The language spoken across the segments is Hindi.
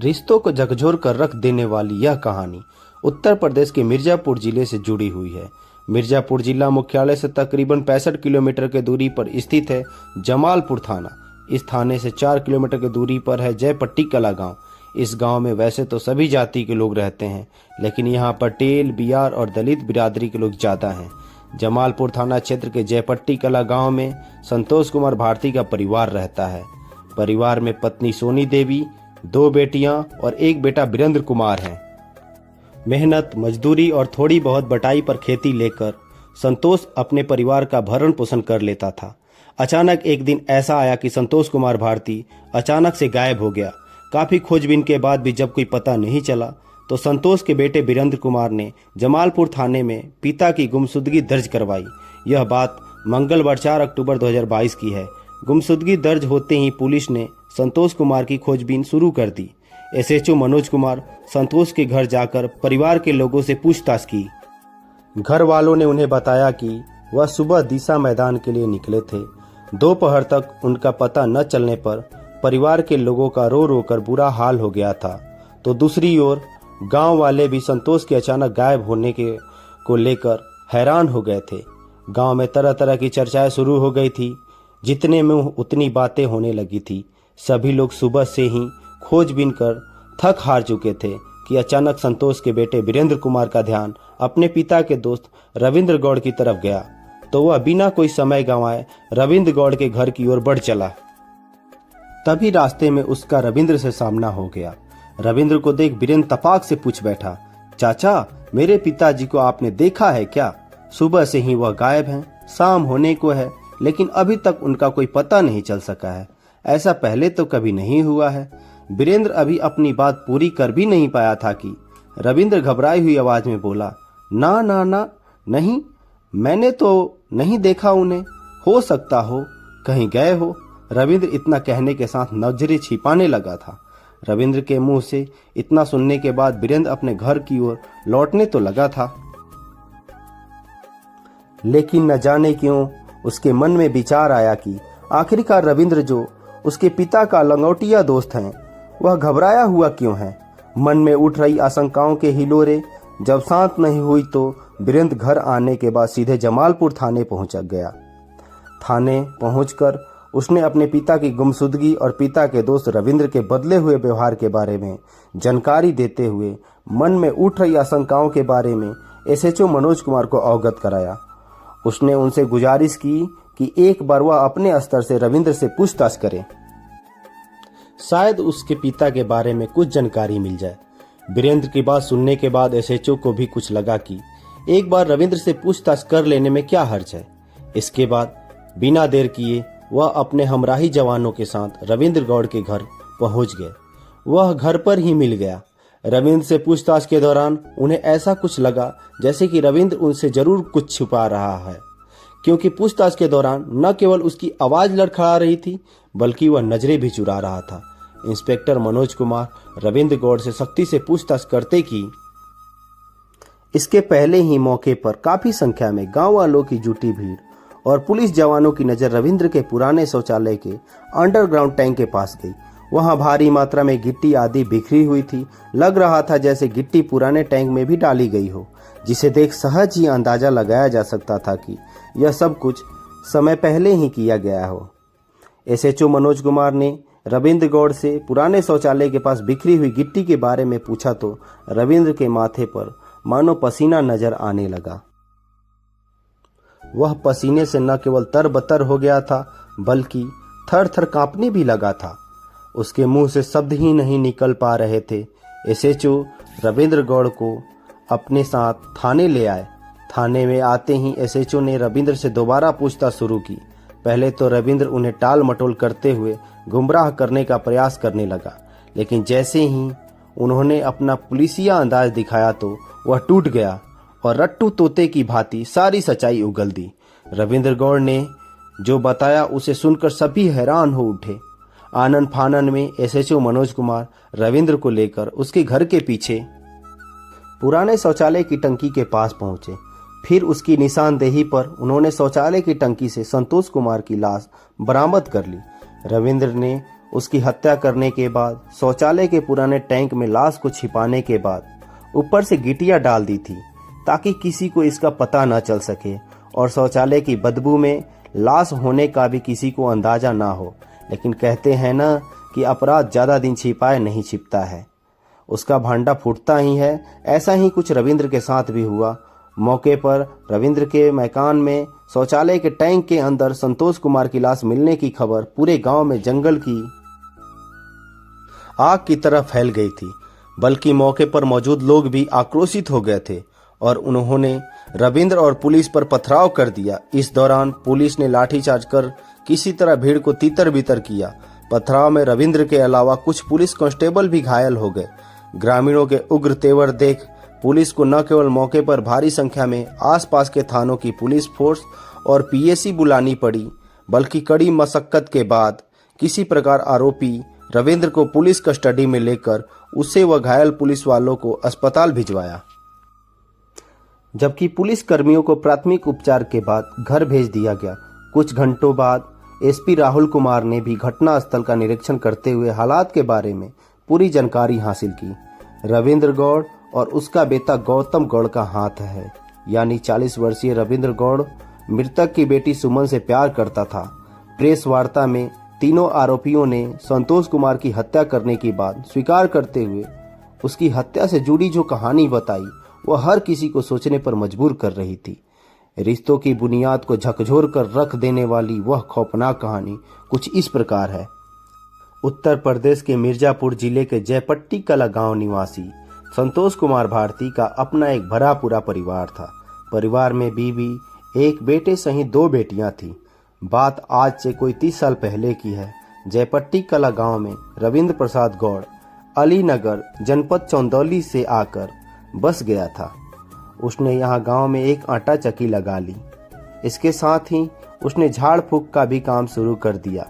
रिश्तों को झकझोर कर रख देने वाली यह कहानी उत्तर प्रदेश के मिर्जापुर जिले से जुड़ी हुई है। मिर्जापुर जिला मुख्यालय से तकरीबन 65 किलोमीटर की दूरी पर स्थित है जमालपुर थाना। इस थाने से 4 किलोमीटर की दूरी पर है जयपट्टी कला गांव। इस गांव में वैसे तो सभी जाति के लोग रहते हैं, लेकिन यहाँ पटेल, बिहार और दलित बिरादरी के लोग ज़्यादा हैं। जमालपुर थाना क्षेत्र के जयपट्टी कला गांव में संतोष कुमार भारती का परिवार रहता है। परिवार में पत्नी सोनी देवी, 2 बेटियां और 1 बेटा वीरेंद्र कुमार हैं। मेहनत, मजदूरी और थोड़ी बहुत बटाई पर खेती लेकर संतोष अपने परिवार का भरण पोषण कर लेता था। अचानक एक दिन ऐसा आया कि संतोष कुमार भारती अचानक से गायब हो गया। काफ़ी खोजबीन के बाद भी जब कोई पता नहीं चला तो संतोष के बेटे वीरेंद्र कुमार ने जमालपुर थाने में पिता की गुमशुदगी दर्ज करवाई। यह बात मंगलवार 4 अक्टूबर 2022 की है। गुमशुदगी दर्ज होते ही पुलिस ने संतोष कुमार की खोजबीन शुरू कर दी। एसएचओ मनोज कुमार संतोष के घर जाकर परिवार के लोगों से पूछताछ की। घर वालों ने उन्हें बताया कि वह सुबह दिशा मैदान के लिए निकले थे। दोपहर तक उनका पता न चलने पर परिवार के लोगों का रो रो कर बुरा हाल हो गया था। तो दूसरी ओर गांव वाले भी संतोष के अचानक गायब होने को लेकर हैरान हो गए थे। गांव में तरह तरह की चर्चाएं शुरू हो गई थी। जितने में उतनी बातें होने लगी थी। सभी लोग सुबह से ही खोजबीन कर थक हार चुके थे कि अचानक संतोष के बेटे वीरेंद्र कुमार का ध्यान अपने पिता के दोस्त रविंद्र गौड़ की तरफ गया। तो वह बिना कोई समय गंवाए रविंद्र गौड़ के घर की ओर बढ़ चला। तभी रास्ते में उसका रविंद्र से सामना हो गया। रविंद्र को देख वीरेंद्र तपाक से पूछ बैठा, चाचा, मेरे पिताजी को आपने देखा है क्या? सुबह से ही वह गायब हैं, शाम होने को है, लेकिन अभी तक उनका कोई पता नहीं चल सका है। ऐसा पहले तो कभी नहीं हुआ है। वीरेंद्र अभी अपनी बात पूरी कर भी नहीं पाया था कि रविंद्र घबराई हुई आवाज में बोला, ना ना ना, नहीं, मैंने तो नहीं देखा उन्हें। हो सकता हो कहीं गए हो। रविंद्र इतना कहने के साथ नजरें छिपाने लगा था। रविंद्र के मुंह से इतना सुनने के बाद वीरेंद्र अपने घर की ओर लौटने तो लगा था, लेकिन न जाने क्यों उसके मन में विचार आया कि आखिरकार रविंद्र जो उसके पिता का लंगोटिया दोस्त हैं, वह घबराया हुआ क्यों है। मन में उठ रही आशंकाओं के हिलोरे जब शांत नहीं हुई तो वीरेंद्र घर आने के बाद सीधे जमालपुर थाने पहुंच गया। थाने पहुंचकर उसने अपने पिता की गुमशुदगी और पिता के दोस्त रविंद्र के बदले हुए व्यवहार के बारे में जानकारी देते हुए मन में उठ रही आशंकाओं के बारे में एसएचओ मनोज कुमार को अवगत कराया। उसने उनसे गुजारिश की कि एक बार वह अपने स्तर से रविंद्र से पूछताछ करें, शायद उसके पिता के बारे में कुछ जानकारी मिल जाए। वीरेंद्र की बात सुनने के बाद एसएचओ को भी कुछ लगा कि एक बार रविंद्र से पूछताछ कर लेने में क्या हर्ज है। इसके बाद बिना देर किए वह अपने हमराही जवानों के साथ रविंद्र गौड़ के घर पहुंच गए। वह घर पर ही मिल गया। रविंद्र से पूछताछ के दौरान उन्हें ऐसा कुछ लगा जैसे कि रविंद्र उनसे जरूर कुछ छुपा रहा है, क्योंकि पूछताछ के दौरान न केवल उसकी आवाज लड़खड़ा रही थी बल्कि वह नजरें भी चुरा रहा था। इंस्पेक्टर मनोज कुमार रविंद्र गौड़ से सख्ती से पूछताछ करते कि इसके पहले ही मौके पर काफी संख्या में गांव वालों की जुटी भीड़ और पुलिस जवानों की नजर रविंद्र के पुराने शौचालय के अंडरग्राउंड टैंक के पास गई। वहां भारी मात्रा में गिट्टी आदि बिखरी हुई थी। लग रहा था जैसे गिट्टी पुराने टैंक में भी डाली गई हो, जिसे देख सहज ही अंदाजा लगाया जा सकता था कि यह सब कुछ समय पहले ही किया गया हो। एसएचओ मनोज कुमार ने रविंद्र गौड़ से पुराने शौचालय के पास बिखरी हुई गिट्टी के बारे में पूछा तो रविंद्र के माथे पर मानो पसीना नजर आने लगा। वह पसीने से न केवल तरबतर हो गया था बल्कि थर थर कांपने भी लगा था। उसके मुंह से शब्द ही नहीं निकल पा रहे थे। एसएचओ रविंद्र गौड़ को अपने साथ थाने ले आए। थाने में आते ही एसएचओ ने रविंद्र से दोबारा पूछताछ शुरू की। पहले तो रविंद्र उन्हें टाल मटोल करते हुए गुमराह करने का प्रयास करने लगा, लेकिन जैसे ही उन्होंने अपना पुलिसिया अंदाज दिखाया तो वह टूट गया और रट्टू तोते की भांति सारी सच्चाई उगल दी। रविंद्र गौड़ ने जो बताया उसे सुनकर सभी हैरान हो उठे। आनन फानन में एसएचओ मनोज कुमार रविंद्र को लेकर उसके घर के पीछे पुराने शौचालय की टंकी के पास पहुंचे। फिर उसकी निशानदेही पर उन्होंने शौचालय की टंकी से संतोष कुमार की लाश बरामद कर ली। रविंद्र ने उसकी हत्या करने के बाद शौचालय के पुराने टैंक में लाश को छिपाने के बाद ऊपर से गिट्टियां डाल दी थी ताकि किसी को इसका पता न चल सके और शौचालय की बदबू में लाश होने का भी किसी को अंदाजा ना हो। लेकिन कहते हैं ना कि अपराध ज्यादा दिन छिपाए नहीं छिपता है, उसका भांडा फूटता ही है। ऐसा ही कुछ रविंद्र के साथ भी हुआ। मौके पर रविंद्र के मकान में शौचालय के टैंक के अंदर संतोष कुमार की लाश मिलने की खबर पूरे गांव में जंगल की आग की तरह फैल गई थी। बल्कि मौके पर मौजूद लोग भी आक्रोशित हो गए थे और उन्होंने रविंद्र और पुलिस पर पथराव कर दिया। इस दौरान पुलिस ने लाठीचार्ज कर किसी तरह भीड़ को तितर बितर किया। पथराव में रविंद्र के अलावा कुछ पुलिस कांस्टेबल भी घायल हो गए। ग्रामीणों के उग्र तेवर देख पुलिस को न केवल मौके पर भारी संख्या में आसपास के थानों की पुलिस फोर्स और पीएसी बुलानी पड़ी, बल्कि कड़ी मशक्कत के बाद किसी प्रकार आरोपी रविंद्र को पुलिस कस्टडी में लेकर उसे व घायल पुलिस वालों को अस्पताल भिजवाया। जबकि पुलिस कर्मियों को प्राथमिक उपचार के बाद घर भेज दिया गया। कुछ घंटों बाद एसपी राहुल कुमार ने भी घटना स्थल का निरीक्षण करते हुए हालात के बारे में पूरी जानकारी हासिल की। रविंद्र गौड़ और उसका बेटा गौतम गौड़ का हाथ है, यानी 40 वर्षीय रविंद्र गौड़ मृतक की बेटी सुमन से प्यार करता था। प्रेस वार्ता में तीनों आरोपियों ने संतोष कुमार की हत्या करने की बात स्वीकार करते हुए उसकी हत्या से जुड़ी जो कहानी बताई वह हर किसी को सोचने पर मजबूर कर रही थी। रिश्तों की बुनियाद को झकझोर कर रख देने वाली वह खौफनाक कहानी कुछ इस प्रकार है। उत्तर प्रदेश के मिर्जापुर जिले के जयपट्टी कला गांव निवासी संतोष कुमार भारती का अपना एक भरा पूरा परिवार था। परिवार में बीवी, एक बेटे सहित 2 बेटियां थीं। बात आज से कोई 30 साल पहले की है। जयपट्टी कला गांव में रविंद्र प्रसाद गौड़ अलीनगर जनपद चंदौली से आकर बस गया था। उसने यहाँ गांव में एक आटा चक्की लगा ली। इसके साथ ही उसने झाड़ फूक का भी काम शुरू कर दिया।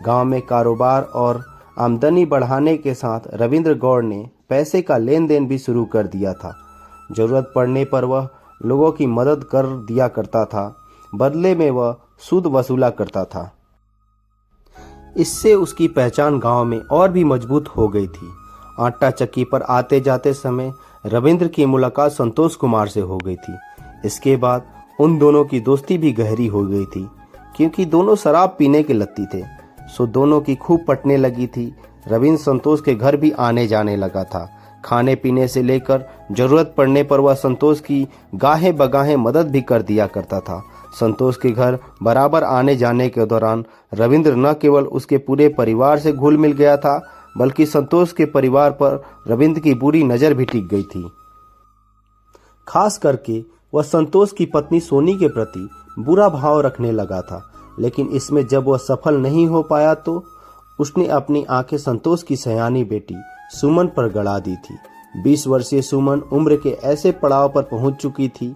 गांव में कारोबार और आमदनी बढ़ाने के साथ रविंद्र गौड़ ने पैसे का लेन देन भी शुरू कर दिया था। जरूरत पड़ने पर वह लोगों की मदद कर दिया करता था, बदले में वह सूद वसूला करता था। इससे उसकी पहचान गांव में और भी मजबूत हो गई थी। आटा चक्की पर आते जाते समय रविंद्र की मुलाकात संतोष कुमार से हो गई थी। इसके बाद उन दोनों की दोस्ती भी गहरी हो गई थी, क्योंकि दोनों शराब पीने के लत्ती थे, सो दोनों की खूब पटने लगी थी। रविंद्र संतोष के घर भी आने जाने लगा था। खाने पीने से लेकर जरूरत पड़ने पर वह संतोष की गाहे बगाहे मदद भी कर दिया करता था। संतोष के घर बराबर आने जाने के दौरान रविंद्र न केवल उसके पूरे परिवार से घुल मिल गया था, बल्कि संतोष के परिवार पर रविंद्र की बुरी नजर भी टिक गई थी। खास करके वह संतोष की पत्नी सोनी के प्रति बुरा भाव रखने लगा था। लेकिन इसमें जब वह सफल नहीं हो पाया तो उसने अपनी आंखें संतोष की सयानी बेटी सुमन पर गड़ा दी थी। 20 वर्षीय सुमन उम्र के ऐसे पड़ाव पर पहुंच चुकी थी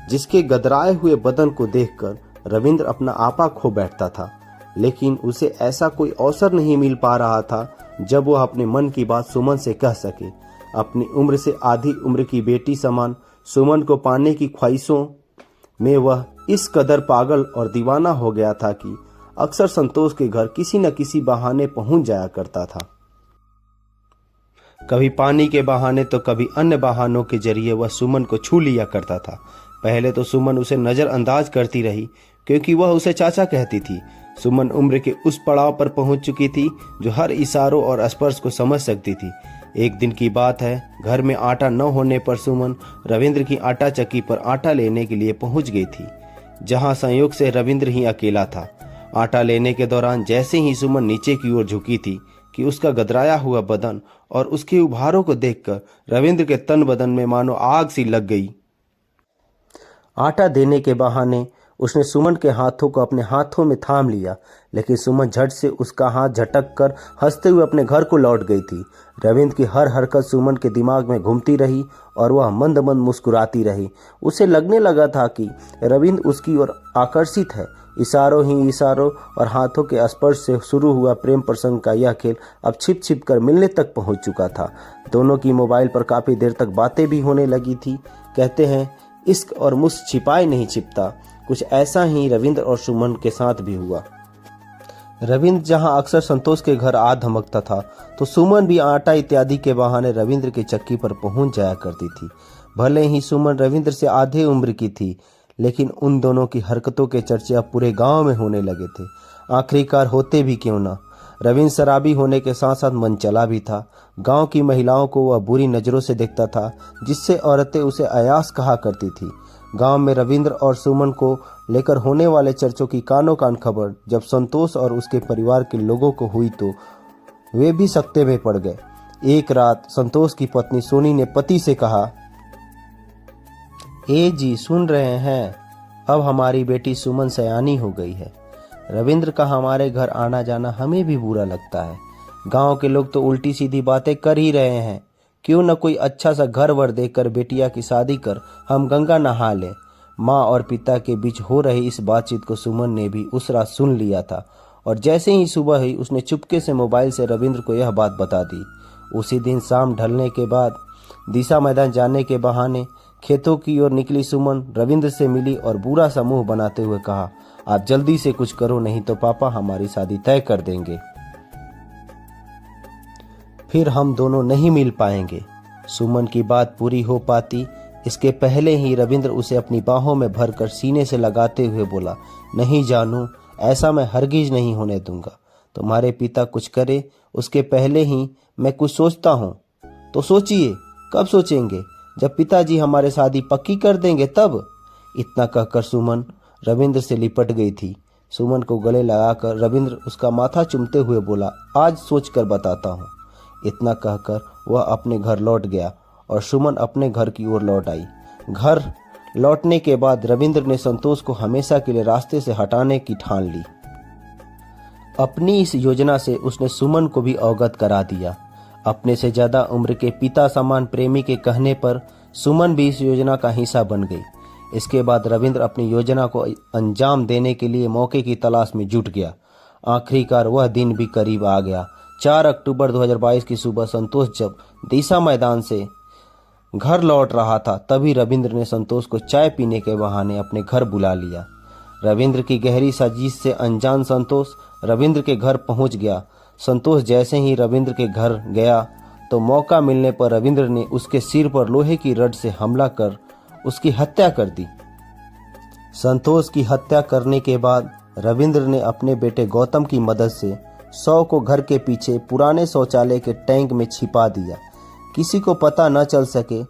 जिसके गदराए हुए बदन को देखकर रविंद्र अपना आपा खो बैठता था। लेकिन उसे ऐसा कोई अवसर नहीं मिल पा रहा था जब वह अपने मन की बात सुमन से कह सके। अपनी उम्र से आधी उम्र की बेटी समान सुमन को पाने की ख्वाहिशों में वह इस कदर पागल और दीवाना हो गया था कि अक्सर संतोष के घर किसी न किसी बहाने पहुंच जाया करता था। कभी पानी के बहाने तो कभी अन्य बहानों के जरिए वह सुमन को छू लिया करता था। पहले तो सुमन उसे नजरअंदाज करती रही, क्योंकि वह उसे चाचा कहती थी। सुमन उम्र के उस पड़ाव पर पहुंच चुकी थी जो हर इशारों और स्पर्श को समझ सकती थी। एक दिन की बात है, घर में आटा न होने पर सुमन रविंद्र की आटा चक्की पर आटा लेने के लिए पहुंच गई थी, जहां संयोग से रविंद्र ही अकेला था। आटा लेने के दौरान जैसे ही सुमन नीचे की ओर झुकी थी कि उसका गदराया हुआ बदन और उसके उभारों को देखकर रविंद्र के तन बदन में मानो आग सी लग गई। आटा देने के बहाने उसने सुमन के हाथों को अपने हाथों में थाम लिया, लेकिन सुमन झट से उसका हाथ झटक कर हंसते हुए अपने घर को लौट गई थी। रविंद्र की हर हरकत सुमन के दिमाग में घूमती रही और वह मंद मंद मुस्कुराती रही। उसे लगने लगा था कि रविंद्र उसकी ओर आकर्षित है। इशारों ही इशारों और हाथों के स्पर्श से शुरू हुआ प्रेम प्रसंग का यह खेल अब छिप छिप कर मिलने तक पहुंच चुका था। दोनों की मोबाइल पर काफी देर तक बातें भी होने लगी थी। कहते हैं इश्क और मुस्क छिपाए नहीं छिपता। कुछ ऐसा ही रविंद्र और सुमन के साथ भी हुआ। रविंद्र जहां अक्सर संतोष के घर आ धमकता था, तो सुमन भी आटा इत्यादि के बहाने रविंद्र की चक्की पर पहुंच जाया करती थी। भले ही सुमन रविंद्र से आधे उम्र की थी, लेकिन उन दोनों की हरकतों के चर्चे अब पूरे गांव में होने लगे थे। आखिरकार होते भी क्यों ना, रविंद्र शराबी होने के साथ साथ मनचला भी था। गांव की महिलाओं को वह बुरी नजरों से देखता था, जिससे औरतें उसे अयास कहा करती थी। गांव में रविंद्र और सुमन को लेकर होने वाले चर्चों की कानों कान खबर जब संतोष और उसके परिवार के लोगों को हुई, तो वे भी सकते में पड़ गए। एक रात संतोष की पत्नी सोनी ने पति से कहा, ए जी सुन रहे हैं, अब हमारी बेटी सुमन सयानी हो गई है। रविंद्र का हमारे घर आना जाना हमें भी बुरा लगता है। गांव के लोग तो उल्टी सीधी बातें कर ही रहे हैं। क्यों न कोई अच्छा सा घर वर देकर बेटिया की शादी कर हम गंगा नहा लें। माँ और पिता के बीच हो रही इस बातचीत को सुमन ने भी उस रात सुन लिया था, और जैसे ही सुबह हुई उसने चुपके से मोबाइल से रविंद्र को यह बात बता दी। उसी दिन शाम ढलने के बाद दिशा मैदान जाने के बहाने खेतों की ओर निकली सुमन रविंद्र से मिली और बुरा सा मुंह बनाते हुए कहा, आप जल्दी से कुछ करो, नहीं तो पापा हमारी शादी तय कर देंगे, फिर हम दोनों नहीं मिल पाएंगे। सुमन की बात पूरी हो पाती इसके पहले ही रविंद्र उसे अपनी बाहों में भरकर सीने से लगाते हुए बोला, नहीं जानू, ऐसा मैं हरगिज नहीं होने दूंगा। तुम्हारे पिता कुछ करे उसके पहले ही मैं कुछ सोचता हूँ। तो सोचिए, कब सोचेंगे? जब पिताजी हमारे शादी पक्की कर देंगे तब। इतना कहकर सुमन रविंद्र से लिपट गई थी। सुमन को गले लगाकर रविंद्र उसका माथा चूमते हुए बोला, आज सोचकर बताता हूँ। इतना कहकर वह अपने घर लौट गया और सुमन अपने घर की ओर लौट आई। घर लौटने के बाद रविंद्र ने संतोष को हमेशा के लिए रास्ते से हटाने की ठान ली। अपनी इस योजना से उसने सुमन को भी अवगत करा दिया। अपने से ज्यादा उम्र के पिता समान प्रेमी के कहने पर सुमन भी इस योजना का हिस्सा बन गई। इसके बाद रविंद्र अपनी योजना को अंजाम देने के लिए मौके की तलाश में जुट गया। आखिरकार वह दिन भी करीब आ गया। 4 अक्टूबर 2022 की सुबह संतोष जब दिशा मैदान से घर लौट रहा था, तभी रविंद्र ने संतोष को चाय पीने के बहाने अपने घर बुला लिया। रविंद्र की गहरी साजिश से अनजान संतोष रविंद्र के घर पहुंच गया। संतोष जैसे ही रविंद्र के घर गया तो मौका मिलने पर रविंद्र ने उसके सिर पर लोहे की रड से हमला कर उसकी हत्या कर दी। संतोष की हत्या करने के बाद रविंद्र ने अपने बेटे गौतम की मदद से शव को घर के पीछे पुराने शौचालय के टैंक में छिपा दिया। किसी को पता न चल सके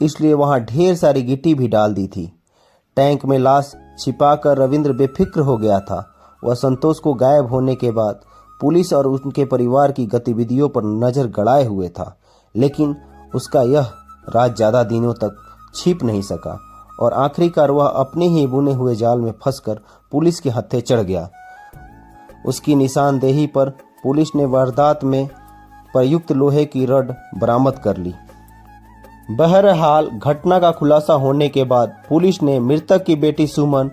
इसलिए वहां ढेर सारी गिट्टी भी डाल दी थी। टैंक में लाश छिपाकर रविंद्र बेफिक्र हो गया था। वह संतोष को गायब होने के बाद पुलिस और उनके परिवार की गतिविधियों पर नजर गड़ाए हुए था, लेकिन उसका यह राज ज्यादा दिनों तक छिप नहीं सका और आखिरकार वह अपने ही बुने हुए जाल में फंसकर पुलिस के हत्थे चढ़ गया। उसकी निशानदेही पर पुलिस ने वारदात में प्रयुक्त लोहे की रड बरामद कर ली। बहरहाल घटना का खुलासा होने के बाद पुलिस ने मृतक की बेटी सुमन,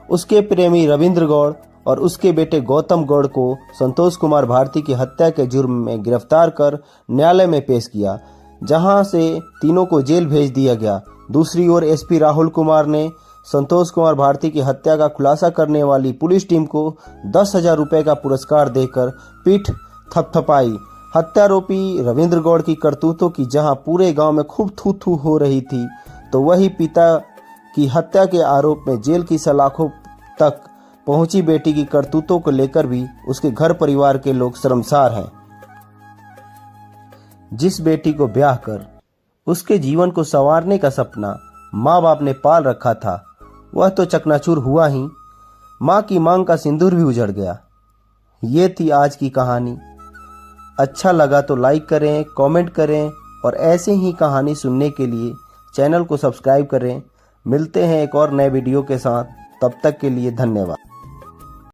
उसके प्रेमी रविंद्र गौड़ और उसके बेटे गौतम गौड़ को संतोष कुमार भारती की हत्या के जुर्म में गिरफ्तार कर न्यायालय में पेश किया, जहां से तीनों को जेल भेज दिया गया। दूसरी ओर एसपी राहुल कुमार ने संतोष कुमार भारती की हत्या का खुलासा करने वाली पुलिस टीम को 10,000 रुपए का पुरस्कार देकर पीठ थपथपाई। हत्यारोपी रविंद्र गौड़ की करतूतों की जहां पूरे गांव में खूब थू थू हो रही थी, तो वही पिता की हत्या के आरोप में जेल की सलाखों तक पहुंची बेटी की करतूतों को लेकर भी उसके घर परिवार के लोग शर्मसार हैं। जिस बेटी को ब्याह कर उसके जीवन को संवारने का सपना माँ बाप ने पाल रखा था, वह तो चकनाचूर हुआ ही, माँ की मांग का सिंदूर भी उजड़ गया। ये थी आज की कहानी। अच्छा लगा तो लाइक करें, कमेंट करें और ऐसे ही कहानी सुनने के लिए चैनल को सब्सक्राइब करें। मिलते हैं एक और नए वीडियो के साथ, तब तक के लिए धन्यवाद।